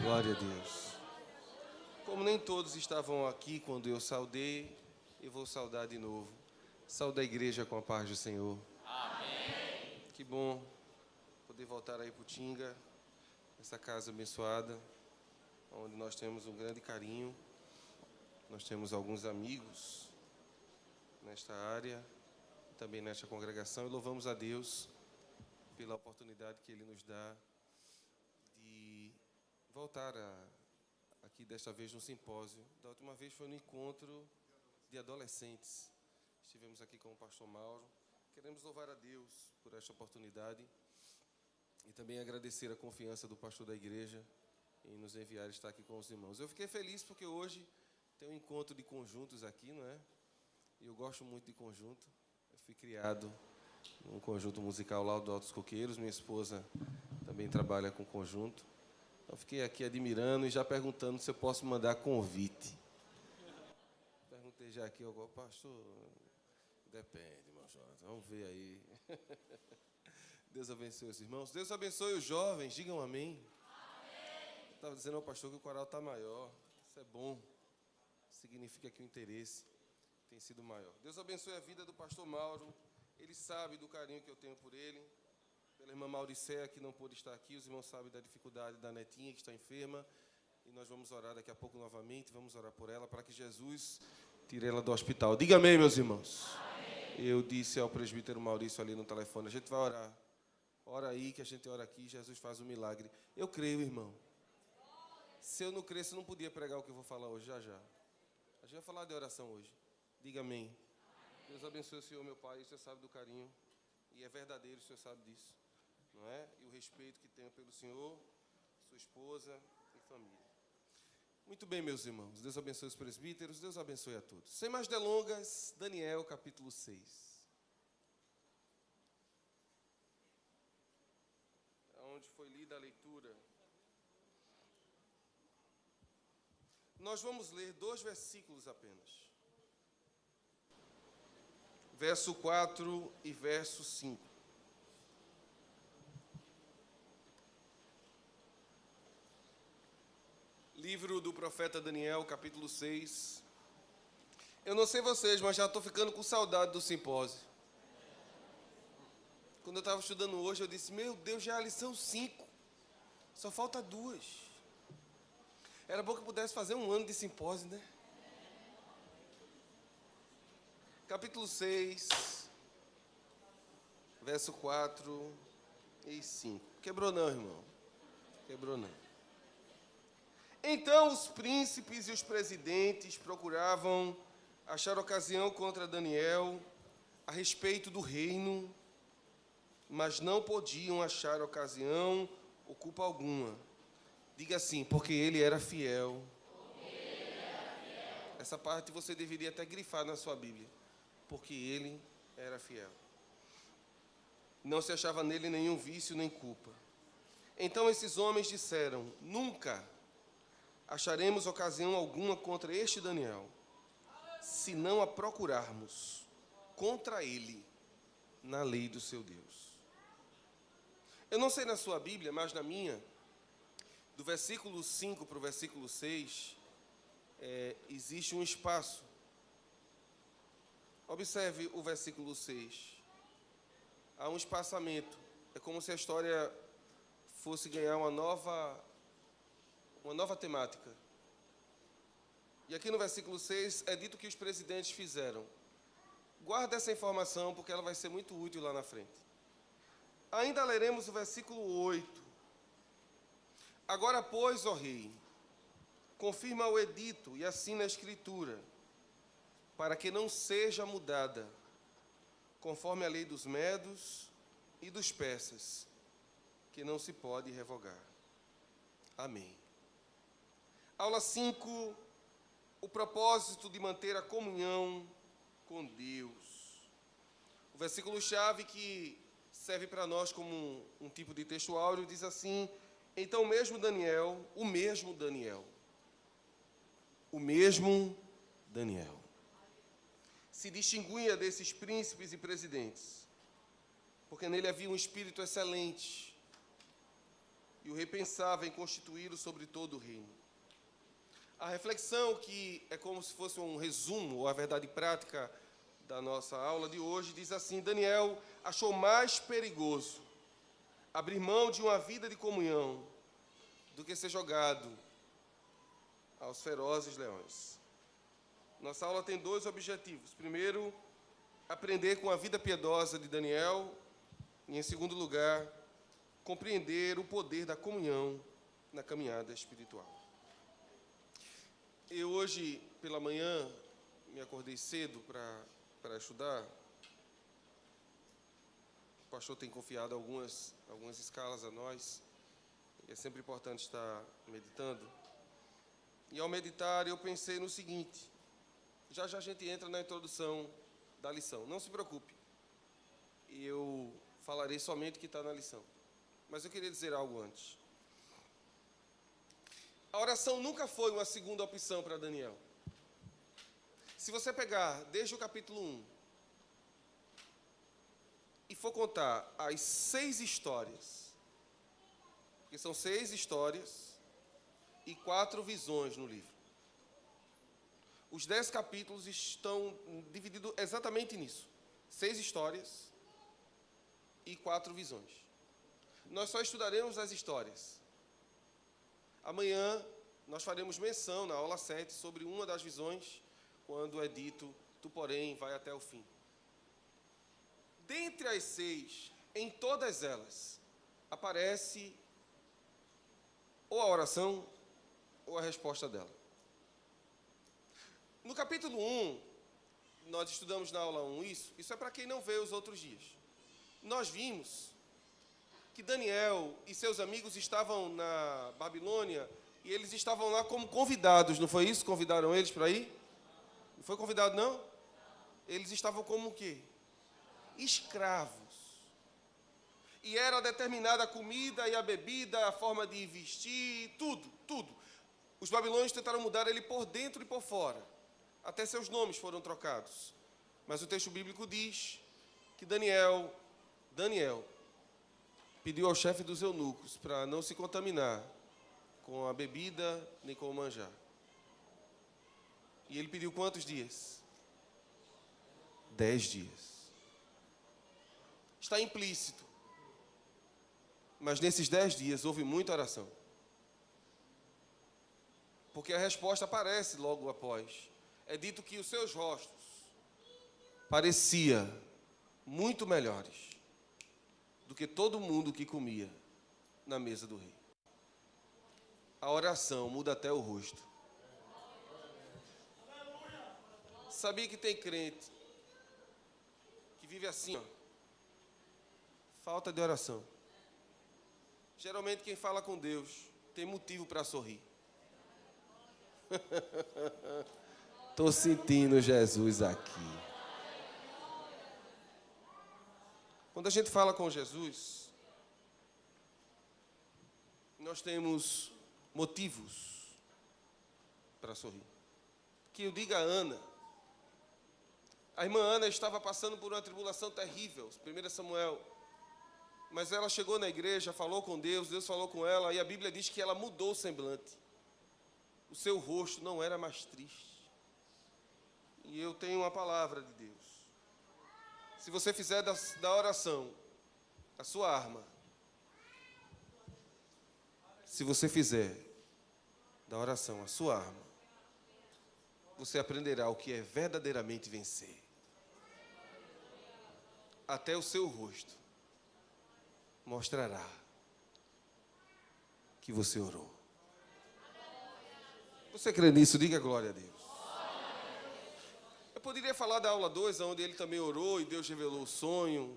Glória a Deus. Como nem todos estavam aqui quando eu saudei, eu vou saudar de novo. Saúde a igreja com a paz do Senhor. Amém. Que bom poder voltar aí para o Tinga, essa casa abençoada, onde nós temos um grande carinho. Nós temos alguns amigos nesta área, também nesta congregação, e louvamos a Deus pela oportunidade que Ele nos dá de voltar aqui, desta vez, no simpósio. Da última vez foi no encontro de adolescentes. Estivemos aqui com o pastor Mauro. Queremos louvar a Deus por esta oportunidade e também agradecer a confiança do pastor da igreja em nos enviar estar aqui com os irmãos. Eu fiquei feliz porque hoje tem um encontro de conjuntos aqui, não é? E eu gosto muito de conjunto. Eu fui criado num conjunto musical lá do Altos Coqueiros. Minha esposa também trabalha com conjunto. Eu fiquei aqui admirando e já perguntando se eu posso mandar convite. Perguntei já aqui, pastor, depende, irmão Jonathan, vamos ver aí. Deus abençoe os irmãos. Deus abençoe os jovens, digam amém. Amém. Eu estava dizendo ao pastor que o coral está maior. Isso é bom. Significa que o interesse tem sido maior. Deus abençoe a vida do pastor Mauro. Ele sabe do carinho que eu tenho por ele. Pela irmã Mauricéia, que não pôde estar aqui. Os irmãos sabem da dificuldade da netinha, que está enferma. E nós vamos orar daqui a pouco novamente. Vamos orar por ela, para que Jesus tire ela do hospital. Diga amém, meus irmãos. Amém. Eu disse ao presbítero Maurício ali no telefone, a gente vai orar. Ora aí, que a gente ora aqui, Jesus faz um milagre. Eu creio, irmão. Se eu não cresce, eu não podia pregar o que eu vou falar hoje, já. A gente vai falar de oração hoje. Diga amém. Amém. Deus abençoe o Senhor, meu Pai. O Senhor sabe do carinho. E é verdadeiro, o Senhor sabe disso. Não é? E o respeito que tenho pelo Senhor, sua esposa e família. Muito bem, meus irmãos. Deus abençoe os presbíteros. Deus abençoe a todos. Sem mais delongas, Daniel, capítulo 6. Onde foi lida a leitura. Nós vamos ler 2 versículos apenas. Verso 4 e verso 5. Livro do profeta Daniel, capítulo 6. Eu não sei vocês, mas já estou ficando com saudade do simpósio. Quando eu estava estudando hoje, eu disse, meu Deus, já é a lição 5. Só falta 2. Era bom que eu pudesse fazer um ano de simpósio, né? Capítulo 6, verso 4 e 5. Quebrou não, irmão? Quebrou não. Então os príncipes e os presidentes procuravam achar ocasião contra Daniel a respeito do reino, mas não podiam achar ocasião ou culpa alguma. Diga assim, porque ele era fiel. Essa parte você deveria até grifar na sua Bíblia. Porque ele era fiel. Não se achava nele nenhum vício nem culpa. Então esses homens disseram, nunca acharemos ocasião alguma contra este Daniel, se não a procurarmos contra ele na lei do seu Deus. Eu não sei na sua Bíblia, mas na minha, do versículo 5 para o versículo 6, existe um espaço. Observe o versículo 6. Há um espaçamento. É como se a história fosse ganhar uma nova temática. E aqui no versículo 6 é dito que os presidentes fizeram. Guarda essa informação porque ela vai ser muito útil lá na frente. Ainda leremos o versículo 8. Agora, pois, ó rei, confirma o edito e assina a escritura, para que não seja mudada, conforme a lei dos medos e dos persas, que não se pode revogar. Amém. Aula 5, o propósito de manter a comunhão com Deus. O versículo-chave que serve para nós como um tipo de texto áureo diz assim, então o mesmo Daniel, se distinguia desses príncipes e presidentes, porque nele havia um espírito excelente, e o rei pensava em constituí-lo sobre todo o reino. A reflexão, que é como se fosse um resumo, ou a verdade prática da nossa aula de hoje, diz assim: Daniel achou mais perigoso abrir mão de uma vida de comunhão do que ser jogado aos ferozes leões. Nossa aula tem dois objetivos. Primeiro, aprender com a vida piedosa de Daniel e, em segundo lugar, compreender o poder da comunhão na caminhada espiritual. Eu hoje, pela manhã, me acordei cedo para estudar. O pastor tem confiado algumas escalas a nós, e é sempre importante estar meditando. E ao meditar, eu pensei no seguinte: já a gente entra na introdução da lição. Não se preocupe, eu falarei somente o que está na lição. Mas eu queria dizer algo antes. A oração nunca foi uma segunda opção para Daniel. Se você pegar desde o capítulo 1 e for contar as 6 histórias, porque são 6 histórias e 4 visões no livro. Os 10 capítulos estão divididos exatamente nisso. 6 histórias e 4 visões. Nós só estudaremos as histórias. Amanhã nós faremos menção, na aula 7, sobre uma das visões, quando é dito: tu, porém, vai até o fim. Dentre as 6, em todas elas, aparece ou a oração ou a resposta dela. No capítulo 1, nós estudamos na aula 1 isso é para quem não vê os outros dias. Nós vimos que Daniel e seus amigos estavam na Babilônia e eles estavam lá como convidados, não foi isso? Convidaram eles para ir? Não foi convidado, não? Eles estavam como o quê? Escravos. E era determinada a comida e a bebida, a forma de vestir, tudo. Os babilônios tentaram mudar ele por dentro e por fora. Até seus nomes foram trocados. Mas o texto bíblico diz que Daniel pediu ao chefe dos eunucos para não se contaminar com a bebida nem com o manjar. E ele pediu quantos dias? 10 dias. Está implícito. Mas nesses 10 dias houve muita oração. Porque a resposta aparece logo após. É dito que os seus rostos pareciam muito melhores do que todo mundo que comia na mesa do rei. A oração muda até o rosto. Sabia que tem crente que vive assim, ó, falta de oração. Geralmente quem fala com Deus tem motivo para sorrir. Estou sentindo Jesus aqui. Quando a gente fala com Jesus, nós temos motivos para sorrir. Que eu diga a Ana. A irmã Ana estava passando por uma tribulação terrível, 1 Samuel. Mas ela chegou na igreja, falou com Deus, Deus falou com ela, e a Bíblia diz que ela mudou o semblante. O seu rosto não era mais triste. E eu tenho uma palavra de Deus. Se você fizer da oração a sua arma, se você fizer da oração a sua arma, você aprenderá o que é verdadeiramente vencer. Até o seu rosto mostrará que você orou. Você crê nisso? Diga glória a Deus. Eu poderia falar da aula 2, onde ele também orou e Deus revelou o sonho.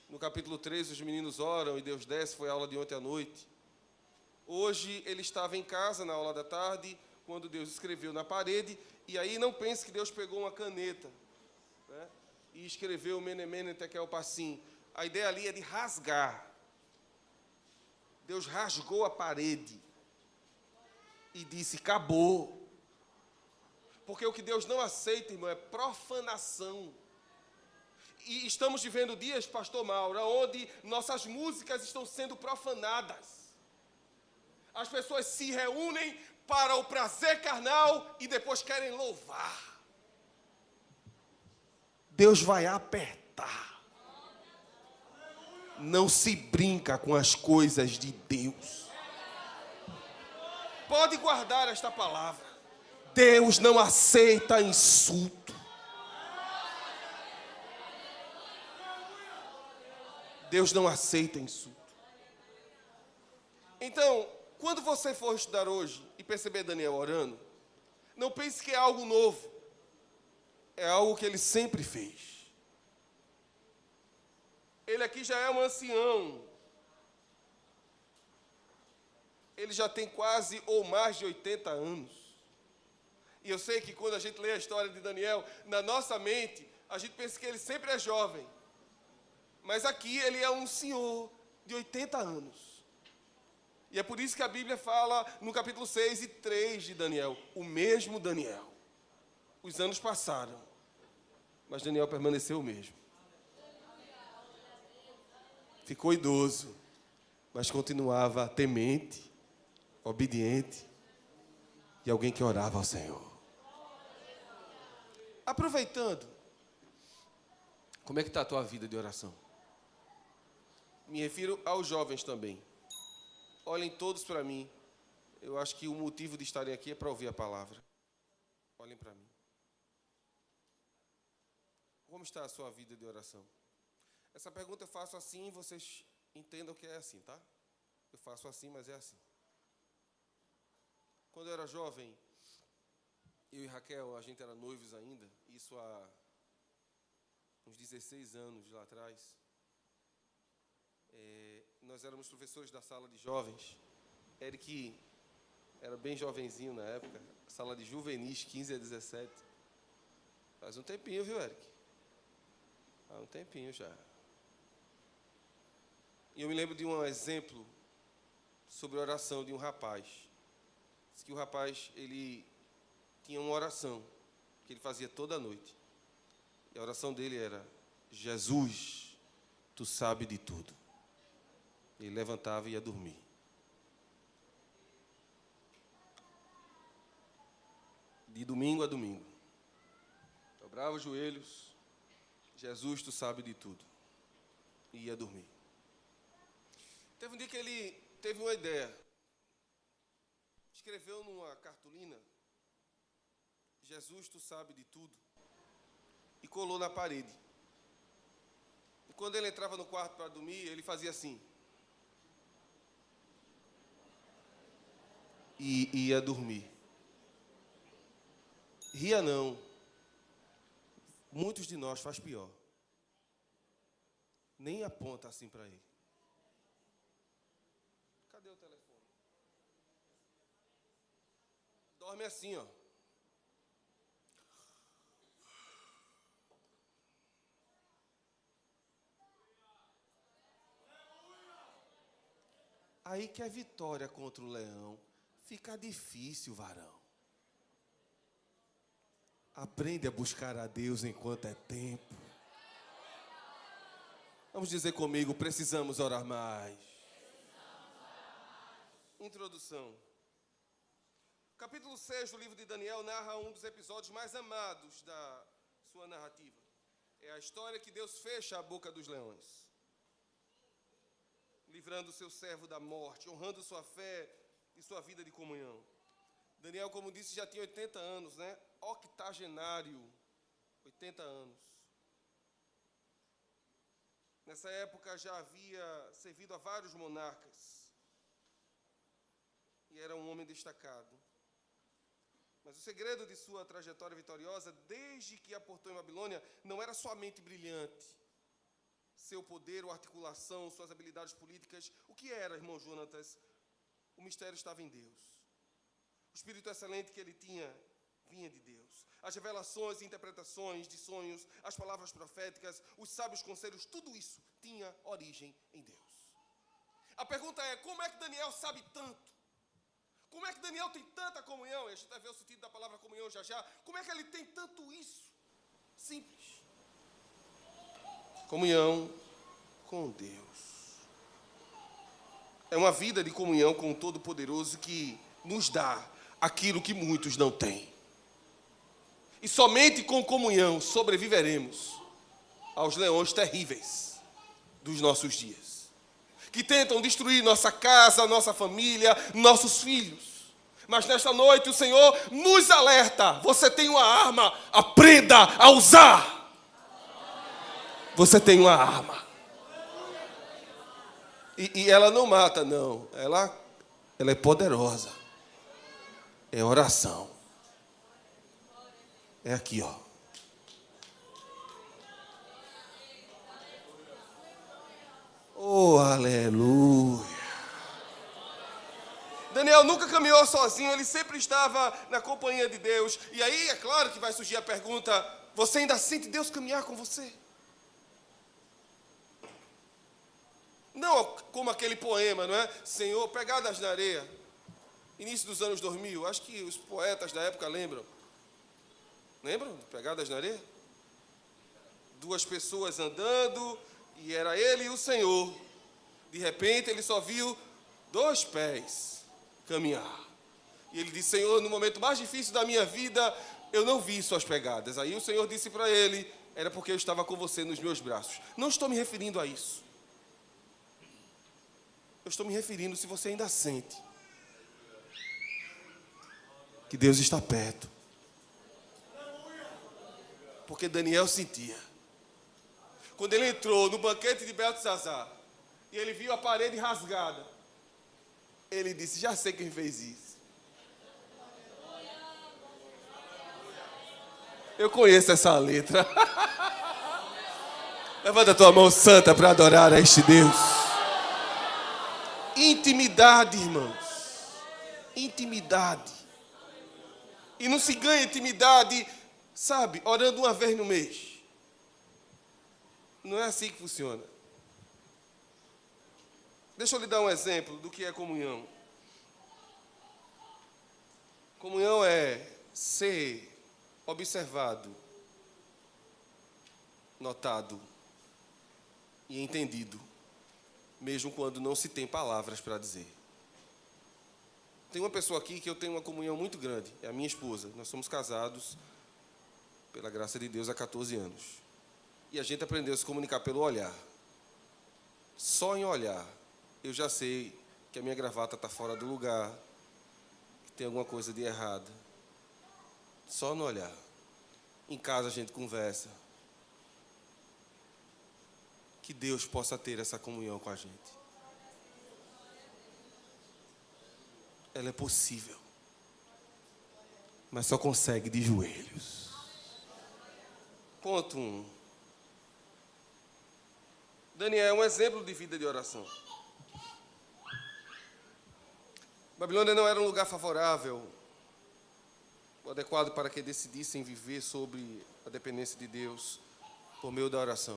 No capítulo 3, os meninos oram e Deus desce, foi a aula de ontem à noite. Hoje ele estava em casa na aula da tarde, quando Deus escreveu na parede, e aí não pense que Deus pegou uma caneta, né, e escreveu Mene, Mene, Tekel, Parsim. A ideia ali é de rasgar. Deus rasgou a parede e disse: acabou. Porque o que Deus não aceita, irmão, é profanação. E estamos vivendo dias, pastor Mauro, onde nossas músicas estão sendo profanadas. As pessoas se reúnem para o prazer carnal e depois querem louvar. Deus vai apertar. Não se brinca com as coisas de Deus. Pode guardar esta palavra. Deus não aceita insulto. Deus não aceita insulto. Então, quando você for estudar hoje e perceber Daniel orando, não pense que é algo novo. É algo que ele sempre fez. Ele aqui já é um ancião. Ele já tem quase ou mais de 80 anos. E eu sei que quando a gente lê a história de Daniel, na nossa mente, a gente pensa que ele sempre é jovem. Mas aqui ele é um senhor de 80 anos. E é por isso que a Bíblia fala no capítulo 6 e 3 de Daniel, o mesmo Daniel. Os anos passaram, mas Daniel permaneceu o mesmo. Ficou idoso, mas continuava temente, obediente e alguém que orava ao Senhor. Aproveitando, como é que está a tua vida de oração? Me refiro aos jovens também. Olhem todos para mim. Eu acho que o motivo de estarem aqui é para ouvir a palavra. Olhem para mim. Como está a sua vida de oração? Essa pergunta eu faço assim, vocês entendam que é assim, tá? Eu faço assim, mas é assim. Quando eu era jovem, eu e Raquel, a gente era noivos ainda, isso há uns 16 anos lá atrás. Nós éramos professores da sala de jovens. Eric era bem jovenzinho na época, sala de juvenis, 15 a 17. Faz um tempinho, viu, Eric? Há um tempinho já. E eu me lembro de um exemplo sobre a oração de um rapaz. Diz que o rapaz, ele tinha uma oração que ele fazia toda noite. E a oração dele era: Jesus, tu sabes de tudo. Ele levantava e ia dormir. De domingo a domingo. Dobrava os joelhos. Jesus, tu sabes de tudo. E ia dormir. Teve um dia que ele teve uma ideia. Escreveu numa cartolina: Jesus, tu sabes de tudo. E colou na parede. E quando ele entrava no quarto para dormir, ele fazia assim. E ia dormir. Ria não. Muitos de nós faz pior. Nem aponta assim para ele. Cadê o telefone? Dorme assim, ó. Aí que é vitória contra o leão. Fica difícil, varão. Aprende a buscar a Deus enquanto é tempo. Vamos dizer comigo: precisamos orar mais. Introdução. Capítulo 6 do livro de Daniel narra um dos episódios mais amados da sua narrativa. É a história que Deus fecha a boca dos leões, livrando o seu servo da morte, honrando sua fé e sua vida de comunhão. Daniel, como disse, já tinha 80 anos, né? Octogenário, 80 anos. Nessa época já havia servido a vários monarcas. E era um homem destacado. Mas o segredo de sua trajetória vitoriosa, desde que aportou em Babilônia, não era somente brilhante. Seu poder, a articulação, suas habilidades políticas. O que era, irmão Jonatas? O mistério estava em Deus. O espírito excelente que ele tinha vinha de Deus. As revelações e interpretações de sonhos, as palavras proféticas, os sábios conselhos, tudo isso tinha origem em Deus. A pergunta é: como é que Daniel sabe tanto? Como é que Daniel tem tanta comunhão? E a gente vai ver o sentido da palavra comunhão já já. Como é que ele tem tanto isso? Simples. Comunhão com Deus. é uma vida de comunhão com o Todo-Poderoso que nos dá aquilo que muitos não têm. E somente com comunhão sobreviveremos aos leões terríveis dos nossos dias, que tentam destruir nossa casa, nossa família, nossos filhos. Mas nesta noite o Senhor nos alerta: você tem uma arma, aprenda a usar. Você tem uma arma. E ela não mata, não. Ela é poderosa. É oração. É aqui, ó. Oh, aleluia. Daniel nunca caminhou sozinho, ele sempre estava na companhia de Deus. E aí, é claro que vai surgir a pergunta: você ainda sente Deus caminhar com você? Não como aquele poema, não é? Senhor, pegadas na areia. Início dos anos 2000, acho que os poetas da época lembram. Lembram? Pegadas na areia? Duas pessoas andando, e era ele e o Senhor. De repente, ele só viu 2 pés caminhar. E ele disse: Senhor, no momento mais difícil da minha vida, eu não vi suas pegadas. Aí o Senhor disse para ele: era porque eu estava com você nos meus braços. Não estou me referindo a isso. Eu estou me referindo se você ainda sente que Deus está perto. Porque Daniel sentia. Quando ele entrou no banquete de Beltesazar e ele viu a parede rasgada, ele disse: já sei quem fez isso. Eu conheço essa letra. Levanta a tua mão santa para adorar a este Deus. Intimidade, irmãos. Intimidade. E não se ganha intimidade, sabe, orando uma vez no mês. Não é assim que funciona. Deixa eu lhe dar um exemplo do que é comunhão. Comunhão é ser observado, notado e entendido, mesmo quando não se tem palavras para dizer. Tem uma pessoa aqui que eu tenho uma comunhão muito grande, é a minha esposa. Nós somos casados, pela graça de Deus, há 14 anos. E a gente aprendeu a se comunicar pelo olhar. Só em olhar, eu já sei que a minha gravata está fora do lugar, que tem alguma coisa de errada. Só no olhar. Em casa a gente conversa. Que Deus possa ter essa comunhão com a gente. Ela é possível, mas só consegue de joelhos. Ponto 1. Daniel é um exemplo de vida de oração. Babilônia não era um lugar favorável, adequado para que decidissem viver sobre a dependência de Deus por meio da oração.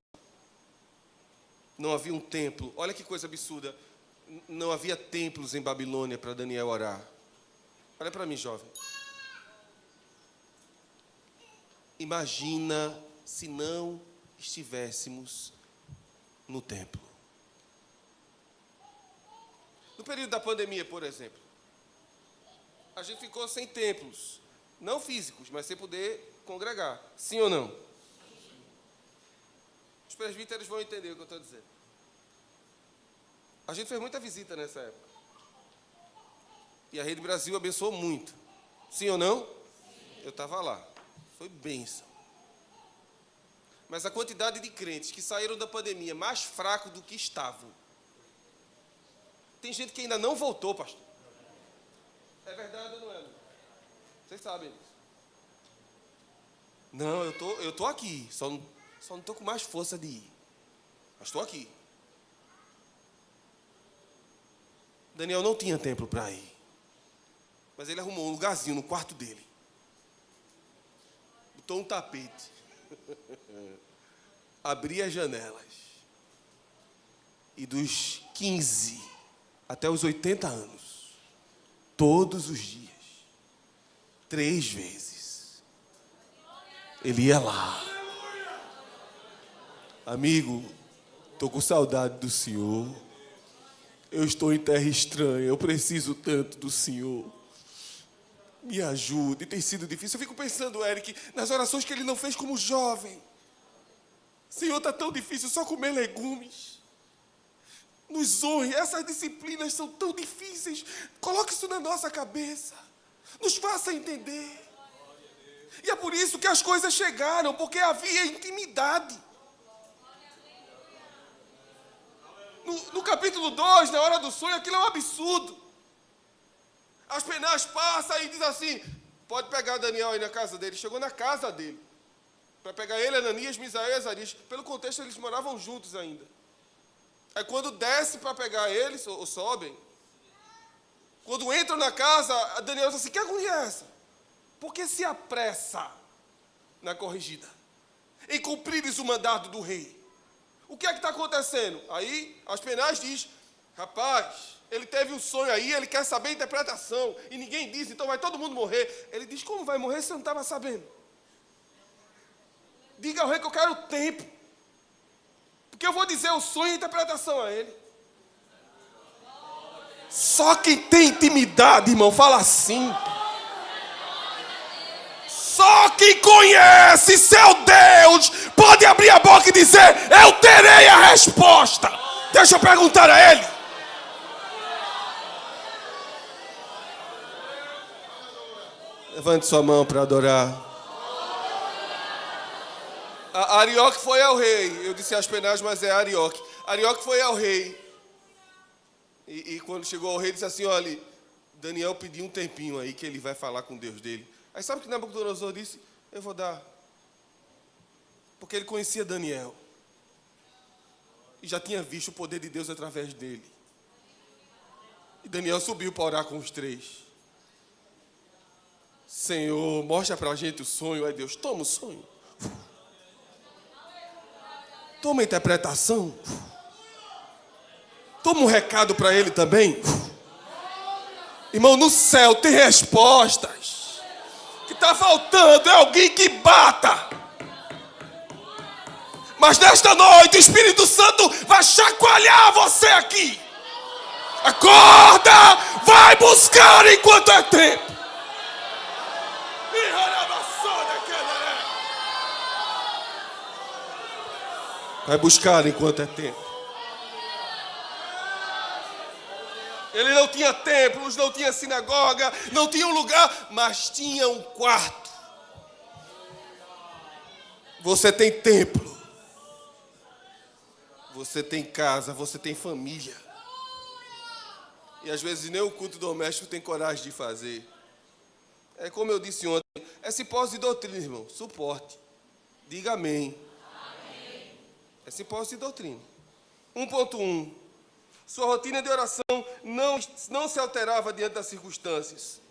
Não havia um templo. Olha que coisa absurda. Não havia templos em Babilônia para Daniel orar. Olha para mim, jovem. Imagina se não estivéssemos no templo. No período da pandemia, por exemplo, a gente ficou sem templos. Não físicos, mas sem poder congregar. Sim ou não? Os presbíteros vão entender o que eu estou dizendo. A gente fez muita visita nessa época. E a Rede Brasil abençoou muito. Sim ou não? Sim. Eu estava lá. Foi bênção. Mas a quantidade de crentes que saíram da pandemia mais fracos do que estavam. Tem gente que ainda não voltou, pastor. É verdade ou não é? Vocês sabem disso. Não, eu tô aqui. Só não estou com mais força de ir. Mas estou aqui. Daniel não tinha templo para ir. Mas ele arrumou um lugarzinho no quarto dele. Botou um tapete. Abria as janelas. E dos 15 até os 80 anos, todos os dias, 3 vezes, ele ia lá. Amigo, estou com saudade do Senhor. eu estou em terra estranha, eu preciso tanto do Senhor. Me ajude, tem sido difícil. Eu fico pensando, Eric, nas orações que ele não fez como jovem. Senhor, está tão difícil só comer legumes. Nos honre, essas disciplinas são tão difíceis. Coloque isso na nossa cabeça. Nos faça entender. E é por isso que as coisas chegaram, porque havia intimidade. No capítulo 2, na hora do sonho, aquilo é um absurdo. As penas passam e diz assim, pode pegar Daniel aí na casa dele. Chegou na casa dele. Para pegar ele, Ananias, Misael e Azarias. Pelo contexto, eles moravam juntos ainda. Aí quando desce para pegar eles, ou sobem, quando entram na casa, Daniel diz assim, que agonia é essa? Por que se apressa na corrigida? Em cumprires o mandado do rei. O que é que está acontecendo? Aí, as penais diz, rapaz, ele teve um sonho aí, ele quer saber a interpretação, e ninguém diz, então vai todo mundo morrer. Ele diz, como vai morrer se eu não estava sabendo? Diga ao rei que eu quero tempo, porque eu vou dizer o sonho e a interpretação a ele. Só quem tem intimidade, irmão, fala assim. Só quem conhece seu Deus pode abrir a boca e dizer, eu terei a resposta. Deixa eu perguntar a ele. Levante sua mão para adorar. A Arioque foi ao rei. Eu disse Aspenaz, mas é Arioque. Arioque foi ao rei. E quando chegou ao rei, disse assim, olha, Daniel pediu um tempinho aí que ele vai falar com Deus dele. Aí sabe o que Nabucodonosor disse? Eu vou dar. Porque ele conhecia Daniel. E já tinha visto o poder de Deus através dele. E Daniel subiu para orar com os três. Senhor, mostra para a gente o sonho. Aí Deus, toma o sonho. Toma a interpretação. Toma um recado para ele também. Irmão, no céu tem respostas. O que está faltando é alguém que bata. Mas nesta noite o Espírito Santo vai chacoalhar você aqui. Acorda, vai buscar enquanto é tempo. Vai buscar enquanto é tempo. Ele não tinha templos, não tinha sinagoga, não tinha um lugar, mas tinha um quarto. Você tem templo. Você tem casa, você tem família. E às vezes nem o culto doméstico tem coragem de fazer. É como eu disse ontem, é simpósio de doutrina, irmão, suporte. Diga amém. Amém. É simpósio de doutrina. 1.1. Sua rotina de oração não se alterava diante das circunstâncias.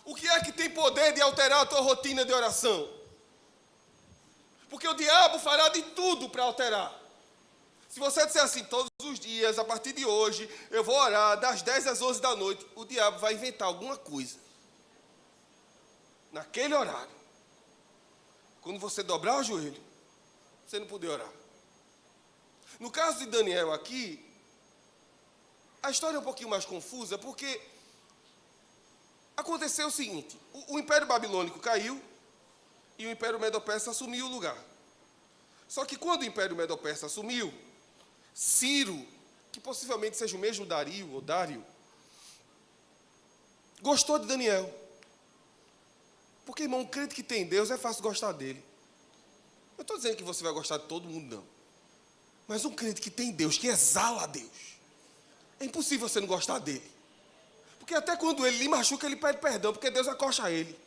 O que é que tem poder de alterar a tua rotina de oração? Porque o diabo fará de tudo para alterar. Se você disser assim, todos os dias, a partir de hoje, eu vou orar das 10 às 11 da noite, o diabo vai inventar alguma coisa. Naquele horário. Quando você dobrar o joelho, você não poder orar. No caso de Daniel aqui, a história é um pouquinho mais confusa, porque aconteceu o seguinte, o Império Babilônico caiu e o Império Medo-Persa assumiu o lugar. Só que quando o Império Medo-Persa assumiu, Ciro, que possivelmente seja o mesmo Dario, ou Dário, gostou de Daniel. Porque, irmão, um crente que tem Deus é fácil gostar dele. Eu estou dizendo que você vai gostar de todo mundo, não. Mas um crente que tem Deus, que exala a Deus, é impossível você não gostar dele. Porque até quando ele lhe machuca, ele pede perdão, porque Deus acocha ele.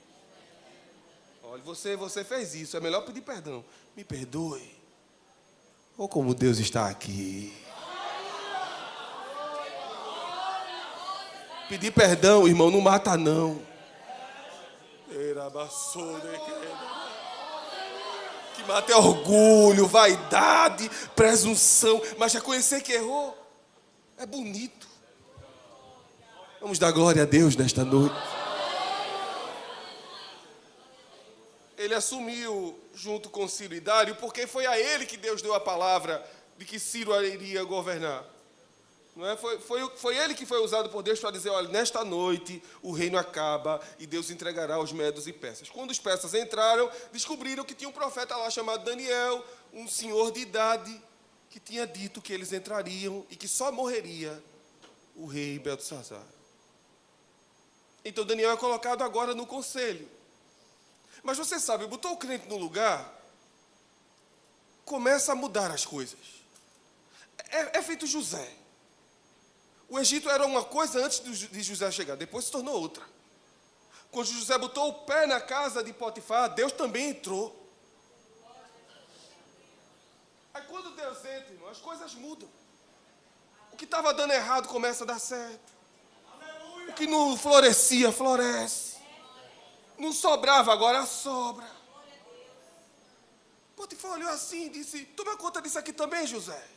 Olha, você fez isso, é melhor pedir perdão. Me perdoe. Ou como Deus está aqui. Pedir perdão, irmão, não mata não. Que mata é orgulho, vaidade, presunção. Mas reconhecer que errou é bonito. Vamos dar glória a Deus nesta noite. Ele assumiu junto com Ciro e Dário, porque foi a ele que Deus deu a palavra de que Ciro iria governar. Não é? Foi ele que foi usado por Deus para dizer, olha, nesta noite o reino acaba e Deus entregará os medos e persas. Quando os persas entraram, descobriram que tinha um profeta lá chamado Daniel, um senhor de idade, que tinha dito que eles entrariam e que só morreria o rei Beltesazar. Então Daniel é colocado agora no conselho. Mas você sabe, botou o crente no lugar, começa a mudar as coisas. É feito José. O Egito era uma coisa antes de José chegar, depois se tornou outra. Quando José botou o pé na casa de Potifar, Deus também entrou. Aí quando Deus entra, irmão, as coisas mudam. O que estava dando errado começa a dar certo. O que não florescia, floresce. Não sobrava, agora sobra. Potifar olhou assim e disse, toma conta disso aqui também, José.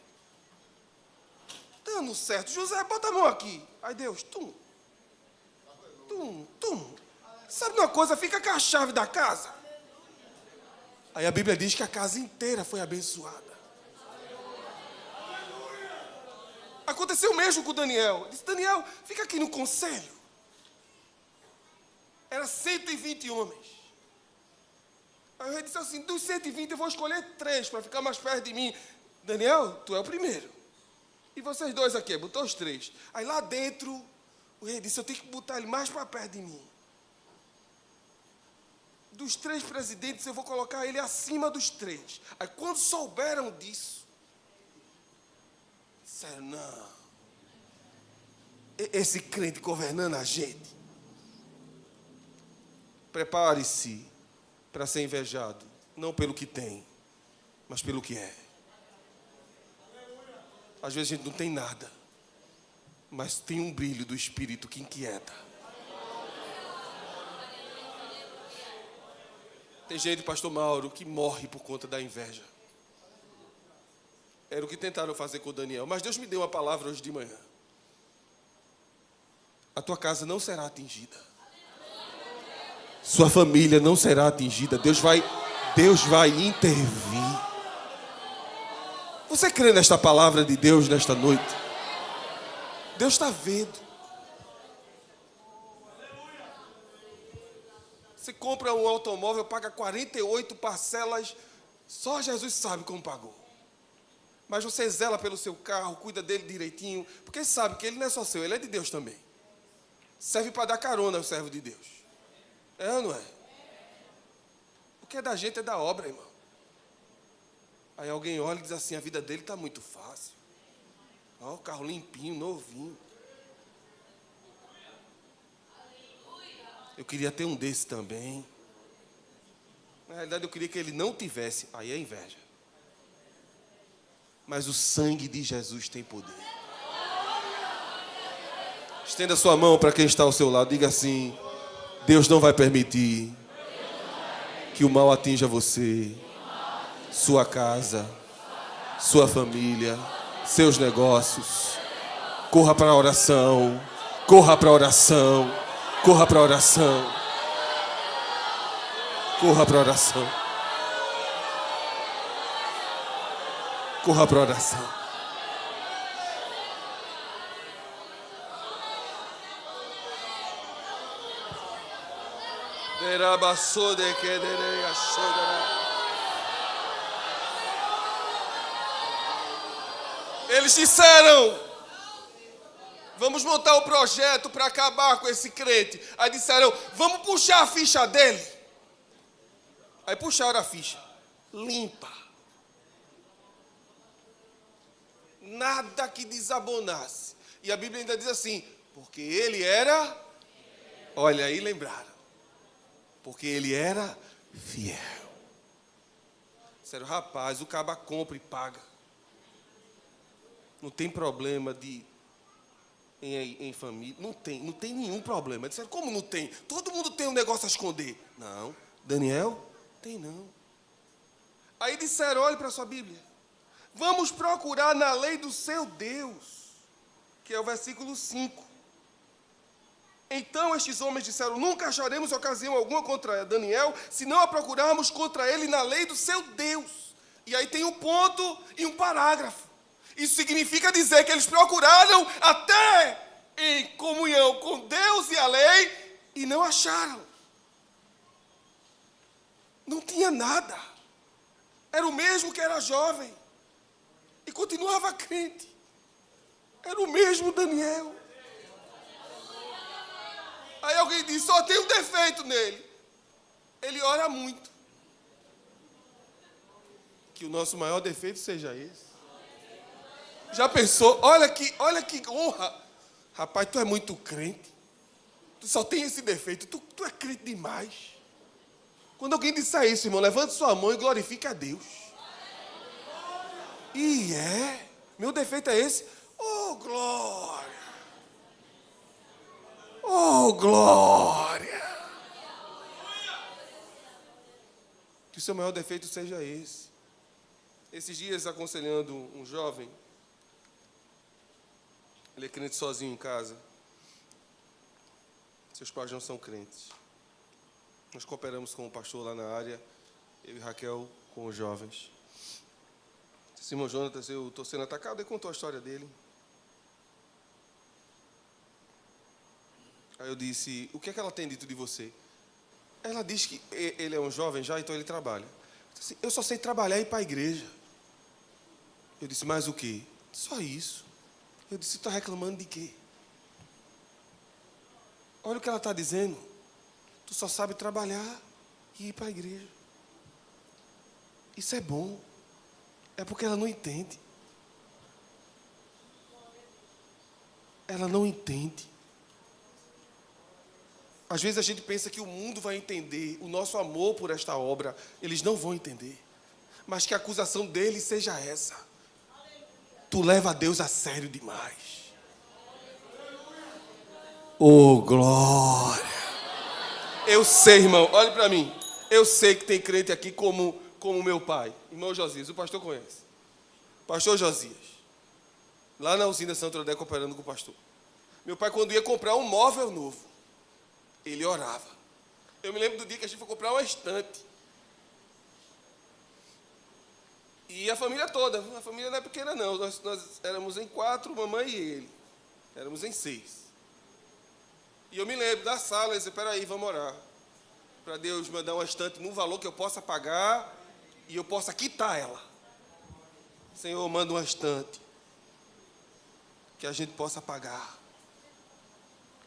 Dando certo. José, bota a mão aqui. Aí Deus, tum. Sabe uma coisa? Fica com a chave da casa. Aí a Bíblia diz que a casa inteira foi abençoada. Aconteceu o mesmo com Daniel. Disse, Daniel, fica aqui no conselho. Era 120 homens. Aí o rei disse assim, dos 120 eu vou escolher 3 para ficar mais perto de mim. Daniel, tu é o primeiro. E vocês dois aqui, botou os 3. Aí lá dentro, o rei disse, eu tenho que botar ele mais para perto de mim. Dos 3 presidentes, eu vou colocar ele acima dos 3. Aí quando souberam disso, disseram, não. Esse crente governando a gente. Prepare-se para ser invejado. Não pelo que tem, mas pelo que é. Às vezes a gente não tem nada, mas tem um brilho do Espírito que inquieta. Tem gente, pastor Mauro, que morre por conta da inveja. Era o que tentaram fazer com o Daniel. Mas Deus me deu uma palavra hoje de manhã. A tua casa não será atingida. Sua família não será atingida. Deus vai intervir. Você crê nesta palavra de Deus nesta noite? Deus está vendo. Você compra um automóvel, paga 48 parcelas, só Jesus sabe como pagou. Mas você zela pelo seu carro, cuida dele direitinho, porque sabe que ele não é só seu, ele é de Deus também. Serve para dar carona ao servo de Deus. É ou não é? O que é da gente é da obra, irmão. Aí alguém olha e diz assim, a vida dele está muito fácil. Ó, o carro limpinho, novinho. Eu queria ter um desse também. Na realidade, eu queria que ele não tivesse. Aí é inveja. Mas o sangue de Jesus tem poder. Estenda sua mão para quem está ao seu lado. Diga assim, Deus não vai permitir que o mal atinja você, sua casa, sua família, seus negócios. Corra para a oração. Corra para a oração. Corra para a oração. Corra para a oração. Corra para a oração. Eles disseram, vamos montar o projeto para acabar com esse crente. Aí disseram, vamos puxar a ficha dele. Aí puxaram a ficha. Limpa. Nada que desabonasse. E a Bíblia ainda diz assim, porque ele era... Olha aí, lembraram. Porque ele era fiel. Disseram, rapaz, o caba compra e paga. Não tem problema em família. Não tem nenhum problema. Disseram, como não tem? Todo mundo tem um negócio a esconder. Não. Daniel, tem não. Aí disseram, olhe para a sua Bíblia. Vamos procurar na lei do seu Deus. Que é o versículo 5. Então estes homens disseram, nunca acharemos ocasião alguma contra Daniel, se não a procurarmos contra ele na lei do seu Deus. E aí tem um ponto e um parágrafo. Isso significa dizer que eles procuraram até em comunhão com Deus e a lei e não acharam. Não tinha nada. Era o mesmo que era jovem e continuava crente. Era o mesmo Daniel. Aí alguém disse, só tem um defeito nele. Ele ora muito. Que o nosso maior defeito seja esse. Já pensou? Olha que honra. Rapaz, tu é muito crente. Tu só tem esse defeito. Tu é crente demais. Quando alguém disser isso, irmão, levante sua mão e glorifique a Deus. E meu defeito é esse. Oh, glória. Oh, glória. Que o seu maior defeito seja esse. Esses dias, aconselhando um jovem, ele é crente sozinho em casa. Seus pais não são crentes. Nós cooperamos com o pastor lá na área, eu e Raquel, com os jovens. Simão Jonatas, eu estou sendo atacado, ele contou a história dele. Aí eu disse, o que é que ela tem dito de você? Ela diz que ele é um jovem já, então ele trabalha. Eu disse, eu só sei trabalhar e ir para a igreja. Eu disse, mas o quê? Só isso. Eu disse, está reclamando de quê? Olha o que ela está dizendo. Tu só sabe trabalhar e ir para a igreja. Isso é bom. É porque ela não entende. Ela não entende. Às vezes a gente pensa que o mundo vai entender o nosso amor por esta obra. Eles não vão entender. Mas que a acusação deles seja essa. Tu leva a Deus a sério demais. Oh, glória. Eu sei, irmão, olhe para mim. Eu sei que tem crente aqui como meu pai. Irmão Josias, o pastor conhece. Pastor Josias. Lá na usina Santo André, cooperando com o pastor. Meu pai, quando ia comprar um móvel novo, ele orava. Eu me lembro do dia que a gente foi comprar uma estante. E a família toda. A família não é pequena, não. Nós éramos em 4, mamãe e ele. Éramos em 6. E eu me lembro da sala, eu disse, peraí, vamos orar. Para Deus mandar uma estante num valor que eu possa pagar e eu possa quitar ela. Senhor, manda uma estante que a gente possa pagar.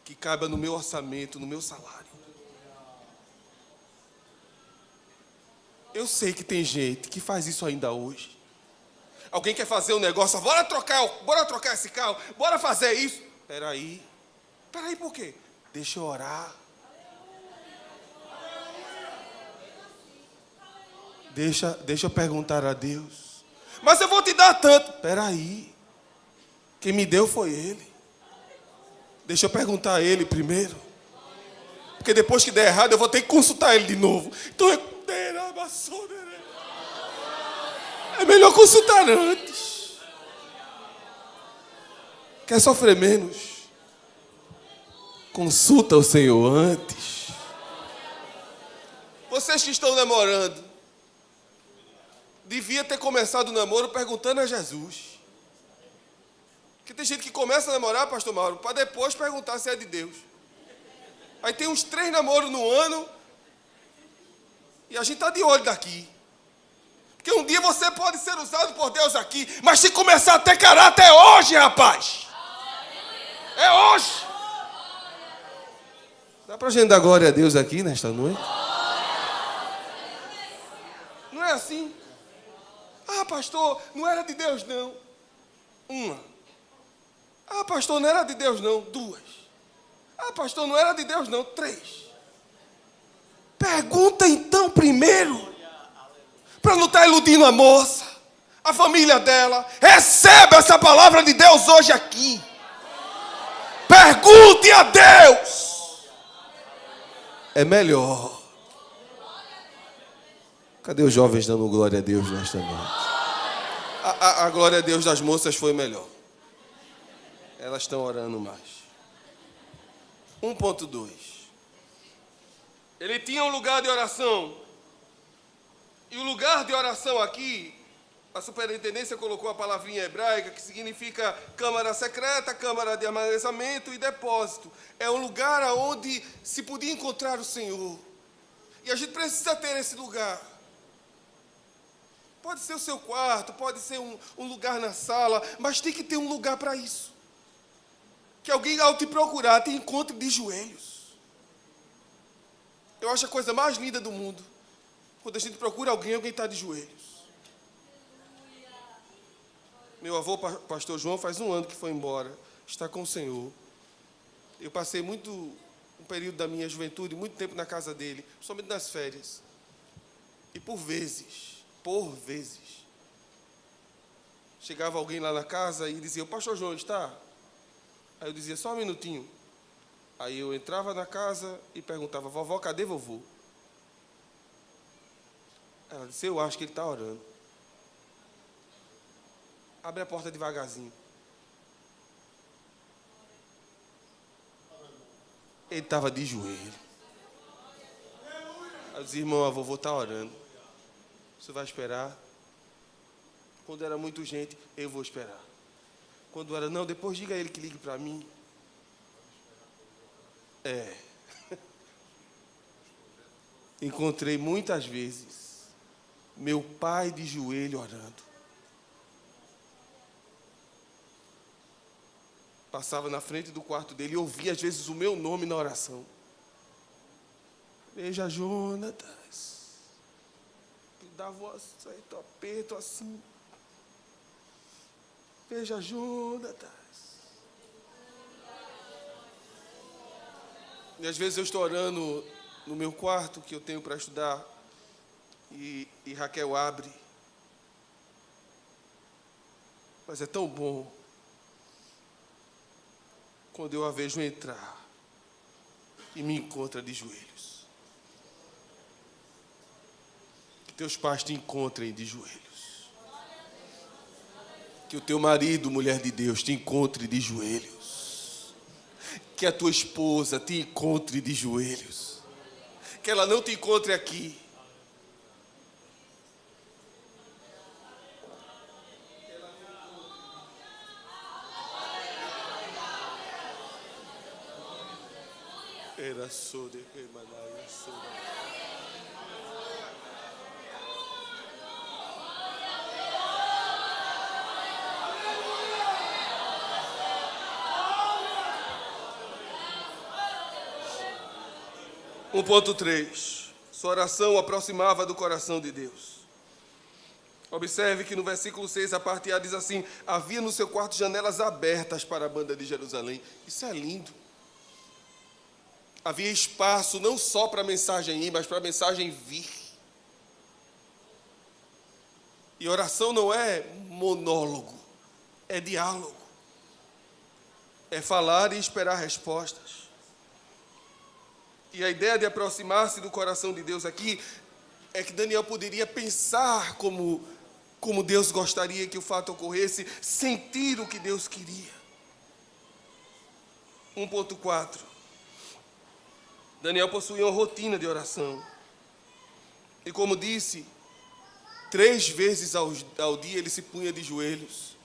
Que caiba no meu orçamento, no meu salário. Eu sei que tem gente que faz isso ainda hoje. Alguém quer fazer um negócio, bora trocar esse carro, bora fazer isso. Peraí por quê? Deixa eu orar. Deixa eu perguntar a Deus. Mas eu vou te dar tanto. Peraí. Quem me deu foi Ele. Deixa eu perguntar a Ele primeiro. Porque depois que der errado, eu vou ter que consultar Ele de novo. Então, é melhor consultar antes. Quer sofrer menos? Consulta o Senhor antes. Vocês que estão namorando, devia ter começado o namoro perguntando a Jesus. Porque tem gente que começa a namorar, pastor Mauro, para depois perguntar se é de Deus. Aí tem uns 3 namoros no ano e a gente está de olho daqui. Porque um dia você pode ser usado por Deus aqui, mas se começar a ter caráter é hoje, rapaz. É hoje. Dá para a gente dar glória a Deus aqui nesta noite? Não é assim? Ah, pastor, não era de Deus não. 1. Ah, pastor, não era de Deus não. 2. Ah, pastor, não era de Deus não. 3. Pergunta então primeiro. Para não estar iludindo a moça, a família dela. Receba essa palavra de Deus hoje aqui. Pergunte a Deus. É melhor. Cadê os jovens dando glória a Deus nesta noite? A glória a Deus das moças foi melhor. Elas estão orando mais. 1.2. Ele tinha um lugar de oração. E o lugar de oração aqui A superintendência colocou a palavrinha hebraica que significa câmara secreta, câmara de armazenamento e depósito. É um lugar onde se podia encontrar o Senhor. E a gente precisa ter esse lugar. Pode ser o seu quarto, pode ser um lugar na sala, mas tem que ter um lugar para isso. Que alguém, ao te procurar, te encontre de joelhos. Eu acho a coisa mais linda do mundo. Quando a gente procura alguém está de joelhos. Meu avô, pastor João, faz 1 ano que foi embora. Está com o Senhor. Eu passei um período da minha juventude, muito tempo na casa dele, somente nas férias. E por vezes, chegava alguém lá na casa e dizia, o pastor João está? Aí eu dizia, só um minutinho. Aí eu entrava na casa e perguntava, vovó, cadê vovô? Ela disse, eu acho que ele está orando. Abre a porta devagarzinho. Ele estava de joelho. Eu disse, irmão, a vovô está orando. Você vai esperar? Quando era muito gente, eu vou esperar. Quando era, não, depois diga a ele que ligue para mim. Encontrei muitas vezes meu pai de joelho orando. Passava na frente do quarto dele e ouvia às vezes o meu nome na oração. Veja, Jonatas. Ele dava um certo aperto assim. Veja, Jonatas. E às vezes eu estou orando no meu quarto, que eu tenho para estudar, e Raquel abre. Mas é tão bom quando eu a vejo entrar e me encontra de joelhos. Que teus pais te encontrem de joelhos. Que o teu marido, mulher de Deus, te encontre de joelhos. Que a tua esposa te encontre de joelhos. Que ela não te encontre aqui. Era sode que manai soda. Ponto 3. Sua oração aproximava do coração de Deus. Observe que no versículo 6, a parte A diz assim: havia no seu quarto janelas abertas para a banda de Jerusalém. Isso é lindo. Havia espaço não só para a mensagem ir, mas para a mensagem vir. E oração não é monólogo, é diálogo. É falar e esperar respostas. E a ideia de aproximar-se do coração de Deus aqui é que Daniel poderia pensar como Deus gostaria que o fato ocorresse, sentir o que Deus queria. 1.4. Daniel possuía uma rotina de oração. E como disse, 3 vezes ao dia ele se punha de joelhos.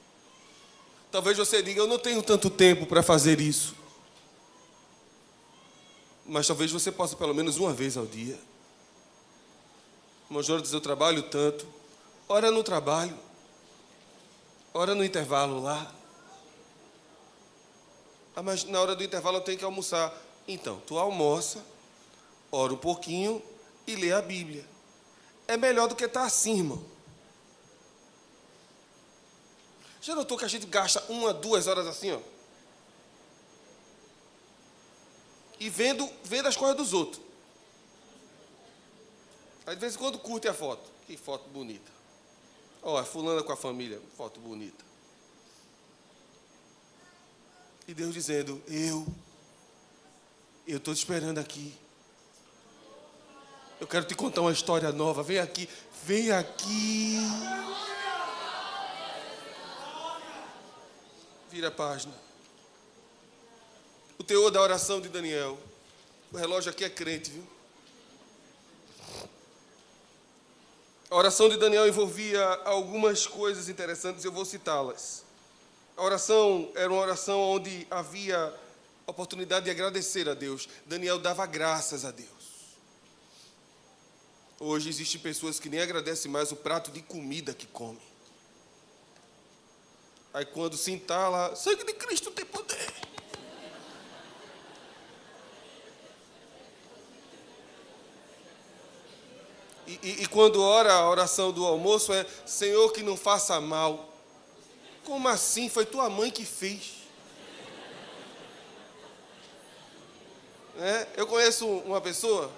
Talvez você diga, eu não tenho tanto tempo para fazer isso. Mas talvez você possa pelo menos 1 vez ao dia. Irmão Jonas, eu trabalho tanto. Ora no trabalho. Ora no intervalo lá. Mas na hora do intervalo eu tenho que almoçar. Então, tu almoça, ora um pouquinho e lê a Bíblia. É melhor do que estar assim, irmão. Já notou que a gente gasta 1 a 2 horas assim, ó? E vendo as coisas dos outros. Aí de vez em quando curte a foto. Que foto bonita. Ó, fulana com a família, foto bonita. E Deus dizendo, eu estou te esperando aqui. Eu quero te contar uma história nova. Vem aqui, vem aqui. Vira a página. O teor da oração de Daniel. O relógio aqui é crente, viu? A oração de Daniel envolvia algumas coisas interessantes, eu vou citá-las. A oração era uma oração onde havia oportunidade de agradecer a Deus. Daniel dava graças a Deus. Hoje existem pessoas que nem agradecem mais o prato de comida que comem. Aí quando se entala, sangue de Cristo tem poder. E quando ora, a oração do almoço é: Senhor, que não faça mal. Como assim? Foi tua mãe que fez. Eu conheço uma pessoa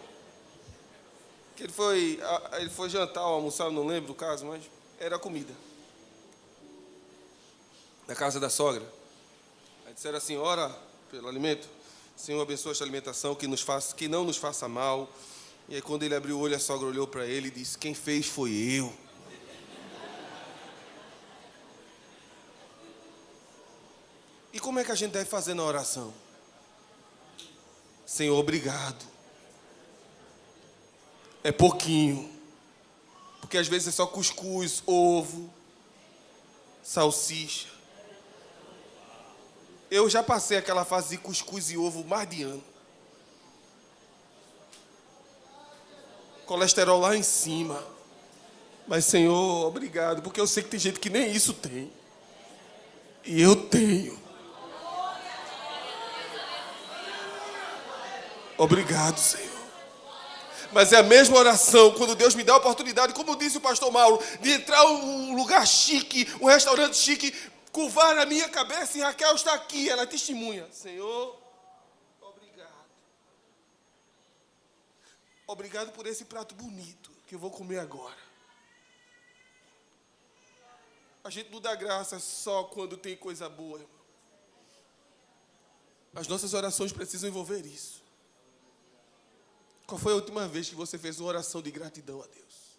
que ele foi jantar ou almoçar, não lembro do caso, mas era comida. Na casa da sogra. Aí disseram assim: ora pelo alimento. Senhor, abençoa esta alimentação, que não nos faça mal. E aí quando ele abriu o olho, a sogra olhou para ele e disse: quem fez foi eu. E como é que a gente deve fazer na oração? Senhor, obrigado. É pouquinho. Porque às vezes é só cuscuz, ovo, salsicha. Eu já passei aquela fase de cuscuz e ovo mais de ano. Colesterol lá em cima. Mas, Senhor, obrigado, porque eu sei que tem gente que nem isso tem. E eu tenho. Obrigado, Senhor. Mas é a mesma oração, quando Deus me dá a oportunidade, como disse o pastor Mauro, de entrar um lugar chique, um restaurante chique, curvar a minha cabeça e Raquel está aqui, ela testemunha. Senhor, obrigado. Obrigado por esse prato bonito que eu vou comer agora. A gente não dá graça só quando tem coisa boa, irmão. As nossas orações precisam envolver isso. Qual foi a última vez que você fez uma oração de gratidão a Deus?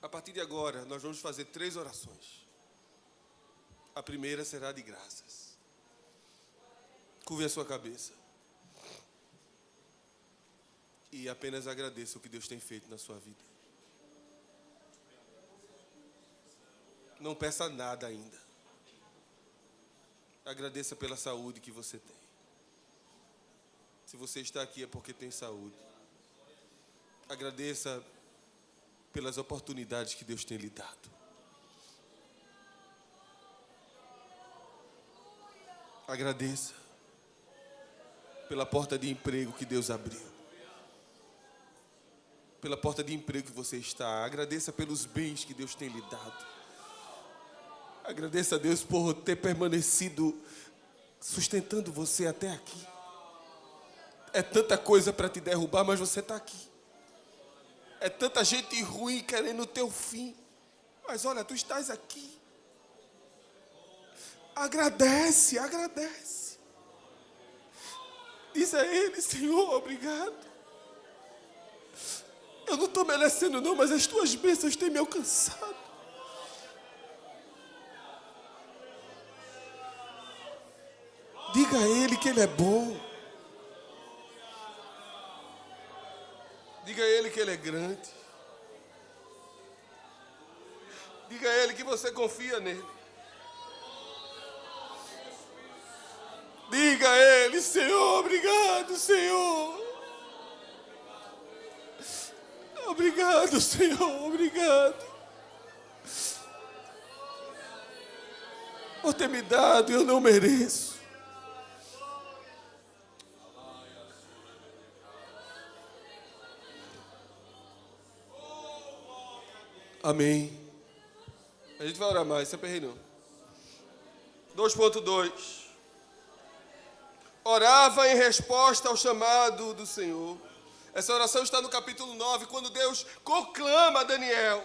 A partir de agora, nós vamos fazer 3 orações. A primeira será de graças. Curve a sua cabeça. E apenas agradeça o que Deus tem feito na sua vida. Não peça nada ainda. Agradeça pela saúde que você tem. Se você está aqui é porque tem saúde. Agradeça pelas oportunidades que Deus tem lhe dado. Agradeça pela porta de emprego que Deus abriu. Pela porta de emprego que você está. Agradeça pelos bens que Deus tem lhe dado. Agradeça a Deus por ter permanecido sustentando você até aqui. É tanta coisa para te derrubar, mas você está aqui. É tanta gente ruim querendo o teu fim. Mas olha, tu estás aqui. Agradece, agradece. Diz a Ele: Senhor, obrigado. Eu não estou merecendo não, mas as tuas bênçãos têm me alcançado. Diga a Ele que Ele é bom. Diga a Ele que Ele é grande. Diga a Ele que você confia nele. Diga a Ele: Senhor, obrigado, Senhor. Obrigado, Senhor, obrigado. Por ter me dado, eu não mereço. Amém. A gente vai orar mais, se aperrei não. 2.2. Orava em resposta ao chamado do Senhor. Essa oração está no capítulo 9, quando Deus conclama Daniel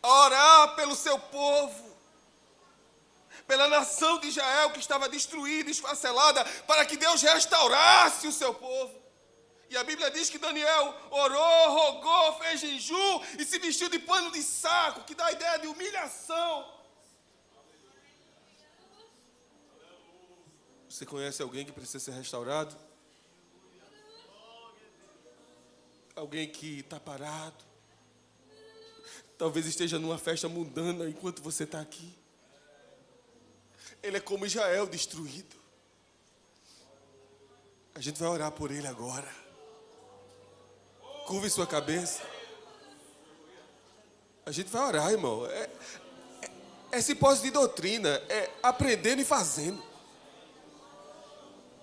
a orar pelo seu povo, pela nação de Israel que estava destruída, esfacelada, para que Deus restaurasse o seu povo. E a Bíblia diz que Daniel orou, rogou, fez jejum e se vestiu de pano de saco, que dá a ideia de humilhação. Você conhece alguém que precisa ser restaurado? Alguém que está parado? talvez esteja numa festa mundana enquanto você está aqui. Ele é como Israel destruído. A gente vai orar por ele agora. Curve sua cabeça. A gente vai orar, irmão. É simpósio de doutrina. É aprendendo e fazendo.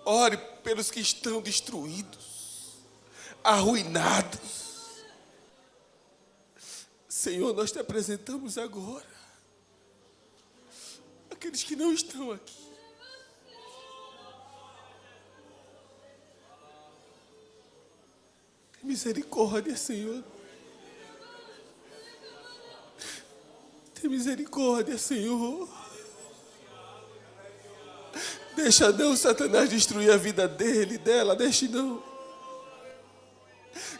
Ore pelos que estão destruídos, arruinados. Senhor, nós te apresentamos agora aqueles que não estão aqui. Tem misericórdia, Senhor. Tem misericórdia, Senhor. Deixa não Satanás destruir a vida dele, dela, deixe não.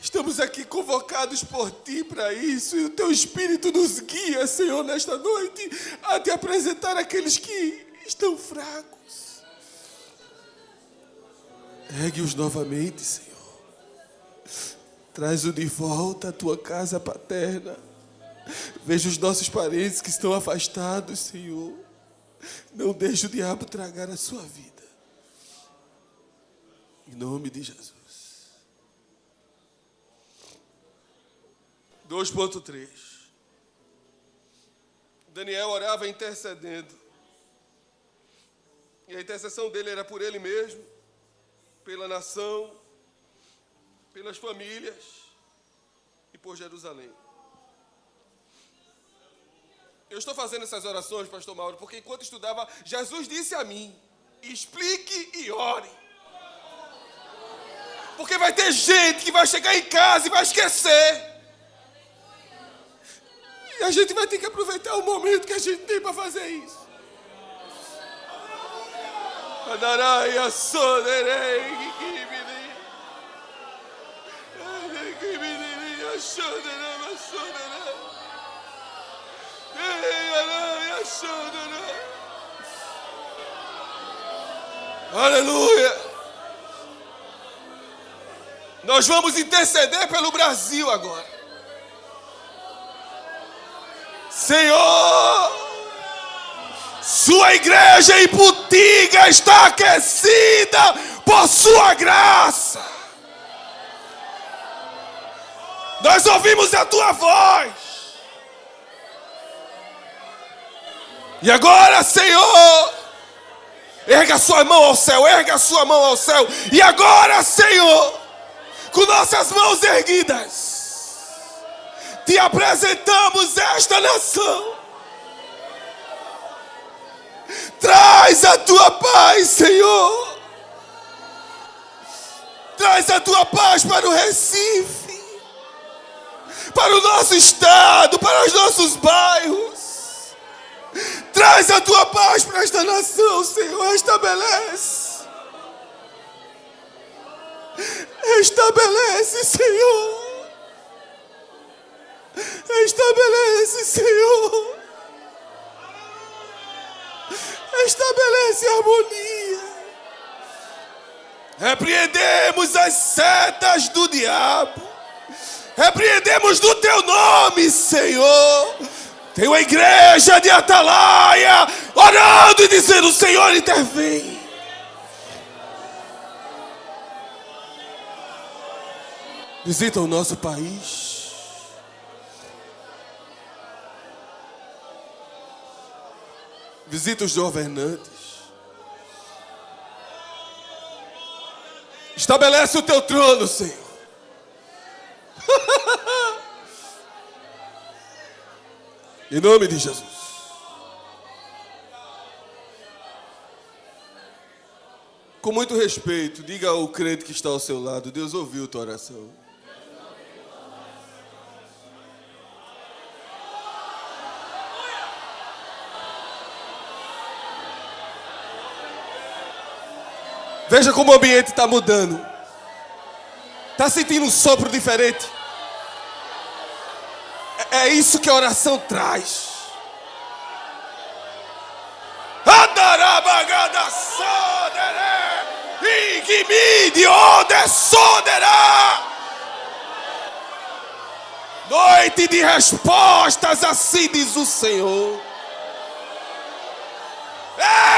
Estamos aqui convocados por Ti para isso, e o Teu Espírito nos guia, Senhor, nesta noite, a Te apresentar aqueles que estão fracos. Ergue-os novamente, Senhor. Traz-o de volta à Tua casa paterna. Veja os nossos parentes que estão afastados, Senhor. Não deixe o diabo tragar a sua vida. Em nome de Jesus. 2.3. Daniel orava intercedendo. E a intercessão dele era por ele mesmo, pela nação, pelas famílias e por Jerusalém. Eu estou fazendo essas orações, pastor Mauro, porque enquanto estudava, Jesus disse a mim: explique e ore. Porque vai ter gente que vai chegar em casa e vai esquecer. E a gente vai ter que aproveitar o momento que a gente tem para fazer isso. Adaraia soderei kibiri. Kibiri soderei soderei. Aleluia. Nós vamos interceder pelo Brasil agora. Senhor, sua igreja em Putiga está aquecida por sua graça. Nós ouvimos a tua voz. E agora, Senhor, erga a sua mão ao céu, erga a sua mão ao céu. E agora, Senhor, com nossas mãos erguidas, te apresentamos esta nação. Traz a tua paz, Senhor. Traz a tua paz para o Recife, para o nosso estado, para os nossos bairros. Traz a tua paz para esta nação, Senhor. Estabelece. Estabelece, Senhor. Estabelece, Senhor. Estabelece harmonia. Repreendemos as setas do diabo. Repreendemos no teu nome, Senhor. Tem uma igreja de atalaia orando e dizendo: Senhor, intervém. Visita o nosso país. Visita os governantes. Estabelece o teu trono, Senhor. Em nome de Jesus. Com muito respeito, diga ao crente que está ao seu lado: Deus ouviu tua oração. Veja como o ambiente está mudando. Está sentindo um sopro diferente? É isso que a oração traz. Adarabagada sodere, igimidi ode sodera. Noite de respostas, assim diz o Senhor.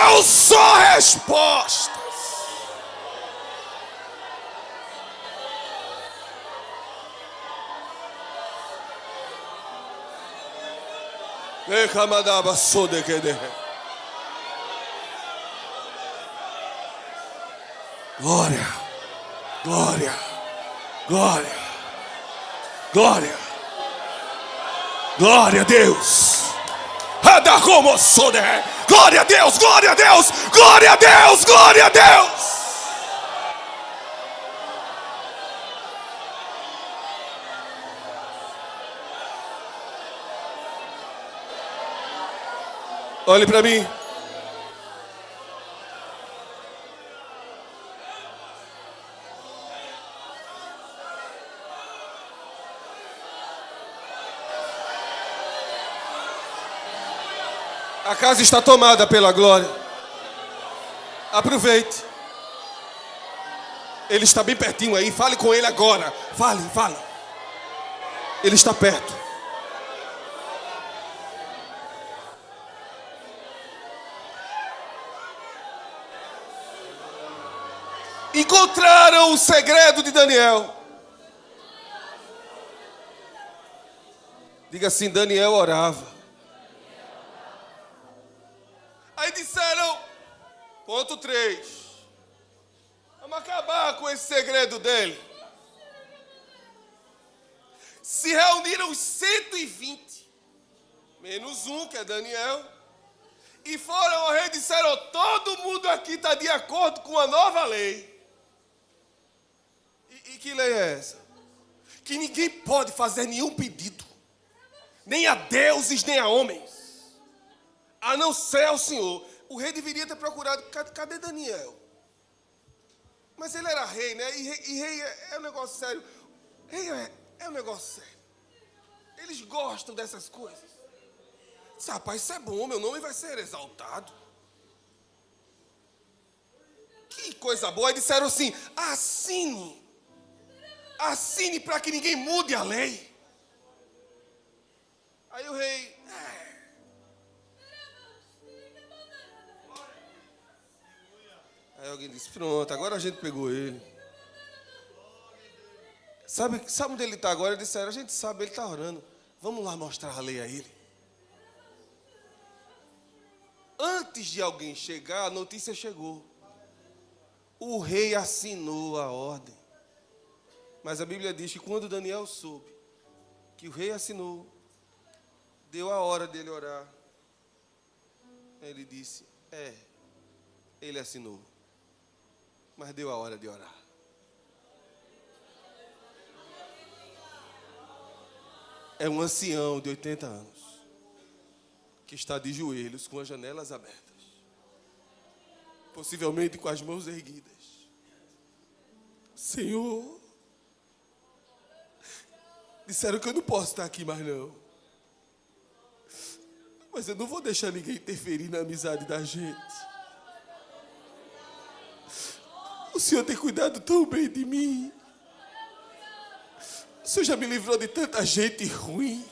Eu sou respostas. Glória, glória, glória, glória, glória a Deus. Glória a Deus, glória a Deus, glória a Deus, glória a Deus. Olhe para mim. A casa está tomada pela glória. Aproveite. Ele está bem pertinho aí. Fale com ele agora. Fale, fale. Ele está perto. Encontraram o segredo de Daniel. Diga assim: Daniel orava. Aí disseram, ponto 3, vamos acabar com esse segredo dele. Se reuniram os 120, menos um, que é Daniel, e foram ao rei e disseram: todo mundo aqui está de acordo com a nova lei. E que lei é essa? Que ninguém pode fazer nenhum pedido, nem a deuses, nem a homens, a não ser ao Senhor. O rei deveria ter procurado, cadê Daniel? Mas ele era rei, né? E rei é um negócio sério. Rei é um negócio sério. Eles gostam dessas coisas. Disse, rapaz, isso é bom, meu nome vai ser exaltado. Que coisa boa. Aí disseram assim, assine para que ninguém mude a lei. Aí o rei, Aí alguém disse, pronto, agora a gente pegou ele. Sabe onde ele está agora? Eles disseram, a gente sabe, ele está orando. Vamos lá mostrar a lei a ele. Antes de alguém chegar, a notícia chegou. O rei assinou a ordem. Mas a Bíblia diz que quando Daniel soube que o rei assinou, deu a hora dele orar. Ele disse, ele assinou, mas deu a hora de orar. É um ancião de 80 anos, que está de joelhos com as janelas abertas, possivelmente com as mãos erguidas. Senhor, disseram que eu não posso estar aqui mais não, mas eu não vou deixar ninguém interferir na amizade da gente. O Senhor tem cuidado tão bem de mim. O Senhor já me livrou de tanta gente ruim.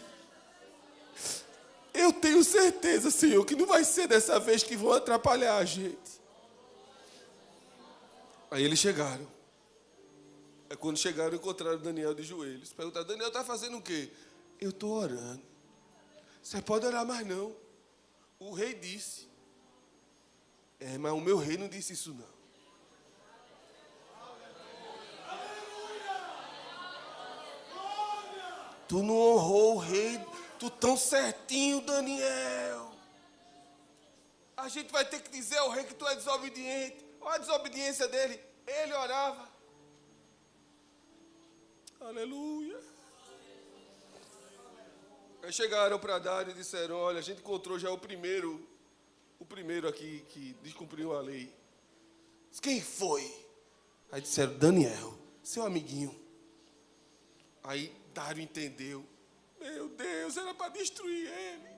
Eu tenho certeza, Senhor, que não vai ser dessa vez que vão atrapalhar a gente. Aí eles chegaram. Aí quando chegaram, encontraram Daniel de joelhos. Perguntaram, Daniel, está fazendo o quê? Eu estou orando. Você pode orar mais não. O rei disse. Mas o meu rei não disse isso não. Tu não honrou o rei, tu tão certinho, Daniel. A gente vai ter que dizer ao rei que tu é desobediente. Olha a desobediência dele. Ele orava. Aleluia. Aí chegaram para Dário e disseram, olha, a gente encontrou já o primeiro aqui que descumpriu a lei. Quem foi? Aí disseram, Daniel, seu amiguinho. Aí Dário entendeu. Meu Deus, era para destruir ele.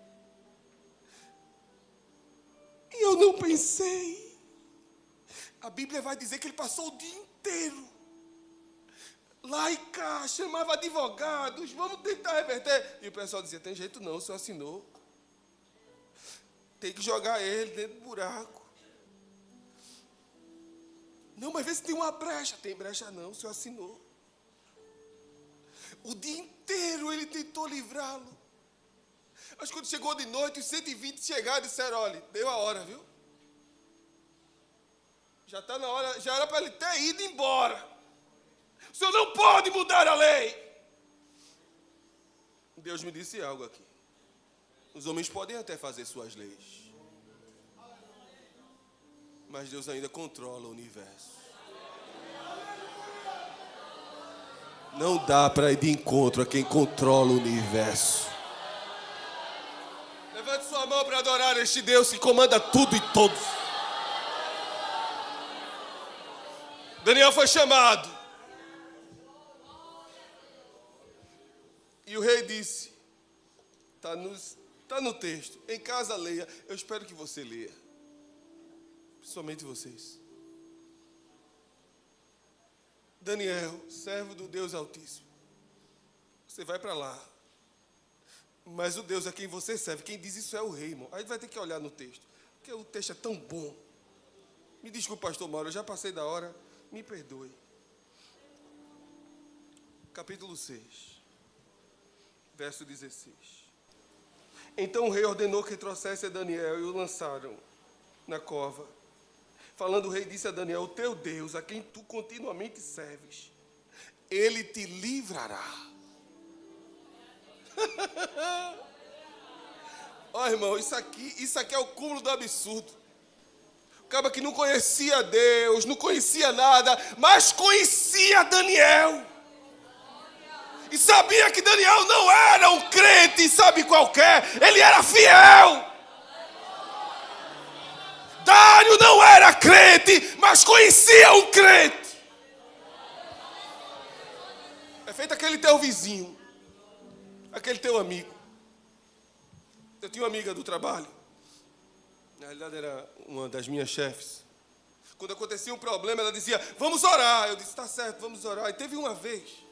E eu não pensei. A Bíblia vai dizer que ele passou o dia inteiro Lá e cá, chamava advogados, vamos tentar reverter. E o pessoal dizia, tem jeito não, o senhor assinou. Tem que jogar ele dentro do buraco. Não, mas vê se tem uma brecha. Tem brecha não, o senhor assinou. O dia inteiro ele tentou livrá-lo. Mas quando chegou de noite, os 120 chegaram e disseram, olha, deu a hora, viu? Já está na hora, já era para ele ter ido embora. O senhor não pode mudar a lei. Deus me disse algo aqui. Os homens podem até fazer suas leis, mas Deus ainda controla o universo. Não dá para ir de encontro a quem controla o universo. Levante sua mão para adorar este Deus que comanda tudo e todos. Daniel foi chamado. E o rei disse, está no texto, em casa leia. Eu espero que você leia. Principalmente vocês. Daniel, servo do Deus Altíssimo. Você vai para lá. Mas o Deus a quem você serve, quem diz isso é o rei, irmão. Aí vai ter que olhar no texto. Porque o texto é tão bom. Me desculpe, pastor Mauro, eu já passei da hora. Me perdoe. Capítulo 6. Verso 16. Então o rei ordenou que trouxesse a Daniel e o lançaram na cova. Falando, o rei disse a Daniel, o teu Deus, a quem tu continuamente serves, ele te livrará. Ó, irmão, isso aqui é o cúmulo do absurdo. O cara que não conhecia Deus, não conhecia nada, mas conhecia Daniel. E sabia que Daniel não era um crente, sabe qualquer, ele era fiel. Dário não era crente, mas conhecia um crente. É feito aquele teu vizinho, aquele teu amigo. Eu tinha uma amiga do trabalho, na realidade era uma das minhas chefes. Quando acontecia um problema, ela dizia, vamos orar. Eu disse, tá certo, vamos orar. E teve uma vez,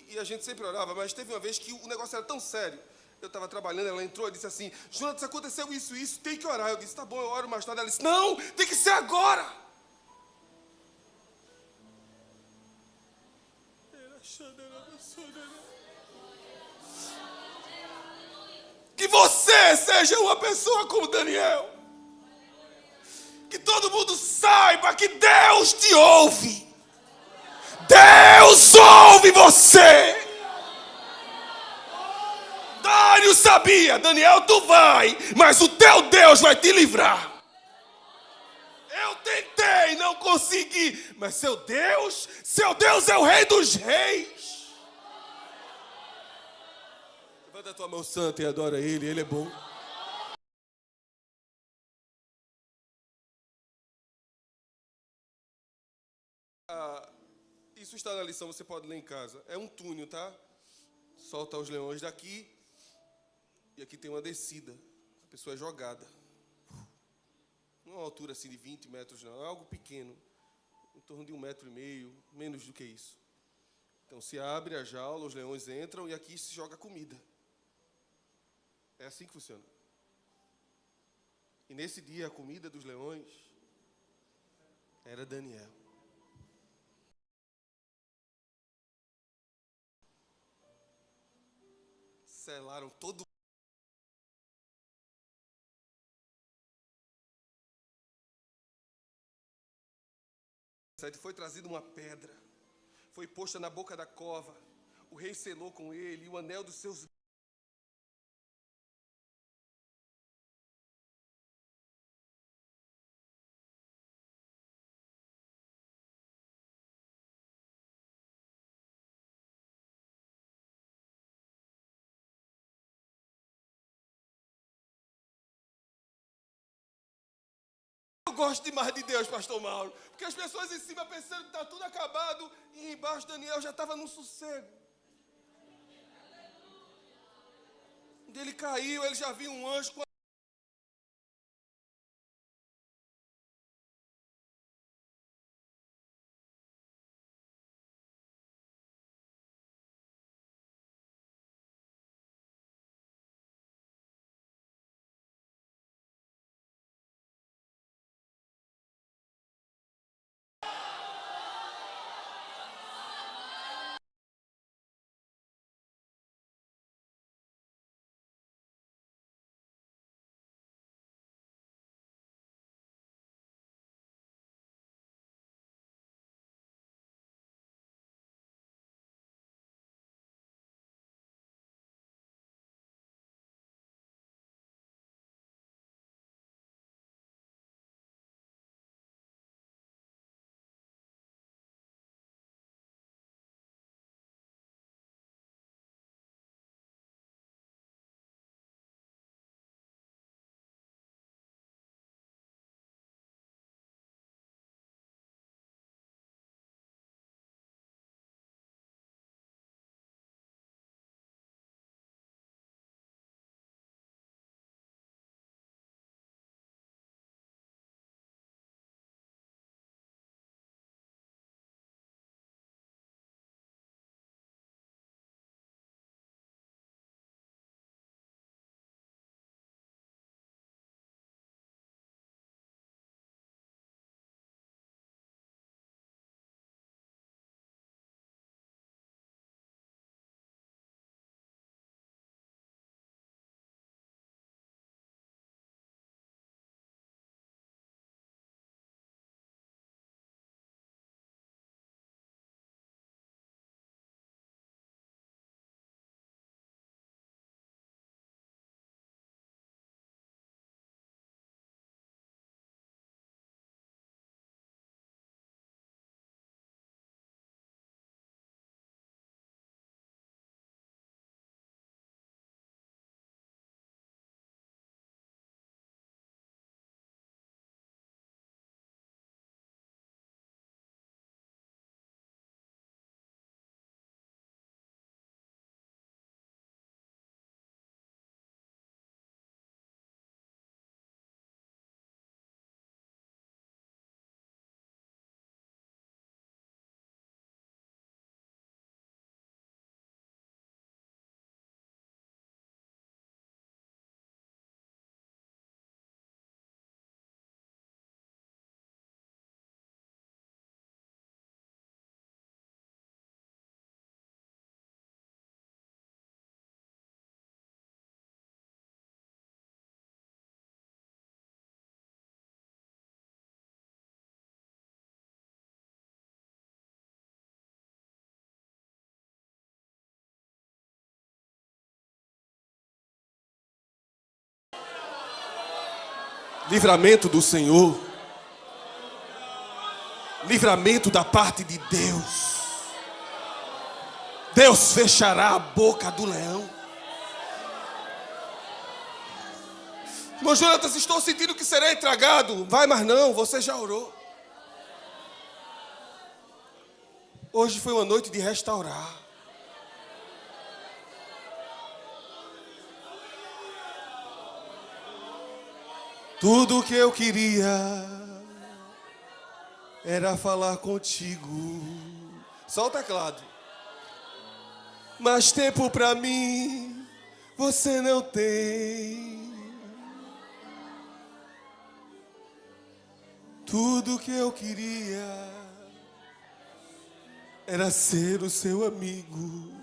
e a gente sempre orava, mas teve uma vez que o negócio era tão sério. Eu estava trabalhando, ela entrou e disse assim, Jonas, aconteceu isso, tem que orar. Eu disse, tá bom, eu oro mais tarde. Ela disse, não, tem que ser agora. Que você seja uma pessoa como Daniel. Que todo mundo saiba que Deus te ouve. Deus ouve você. Dário sabia, Daniel, tu vai, mas o teu Deus vai te livrar. Eu tentei, não consegui, mas seu Deus é o Rei dos Reis. Levanta a tua mão santa e adora Ele é bom. Isso está na lição, você pode ler em casa. É um túnel, tá? Solta os leões daqui. E aqui tem uma descida. A pessoa é jogada. Não é uma altura assim de 20 metros, não. É algo pequeno. Em torno de 1,5 metro, menos do que isso. Então se abre a jaula, os leões entram e aqui se joga comida. É assim que funciona. E nesse dia a comida dos leões era Daniel. Selaram todo. Foi trazida uma pedra, foi posta na boca da cova, o rei selou com ele, e o anel dos seus Eu gosto demais de Deus, pastor Mauro, porque as pessoas em cima pensando que está tudo acabado, e embaixo Daniel já estava num sossego. Quando ele caiu, ele já viu um anjo com Livramento do Senhor. Livramento da parte de Deus. Deus fechará a boca do leão. Irmão Jonatas, estou sentindo que serei tragado. Vai, mas não, você já orou. Hoje foi uma noite de restaurar. Tudo o que eu queria era falar contigo. Só o teclado. Mas tempo pra mim você não tem. Tudo que eu queria era ser o seu amigo.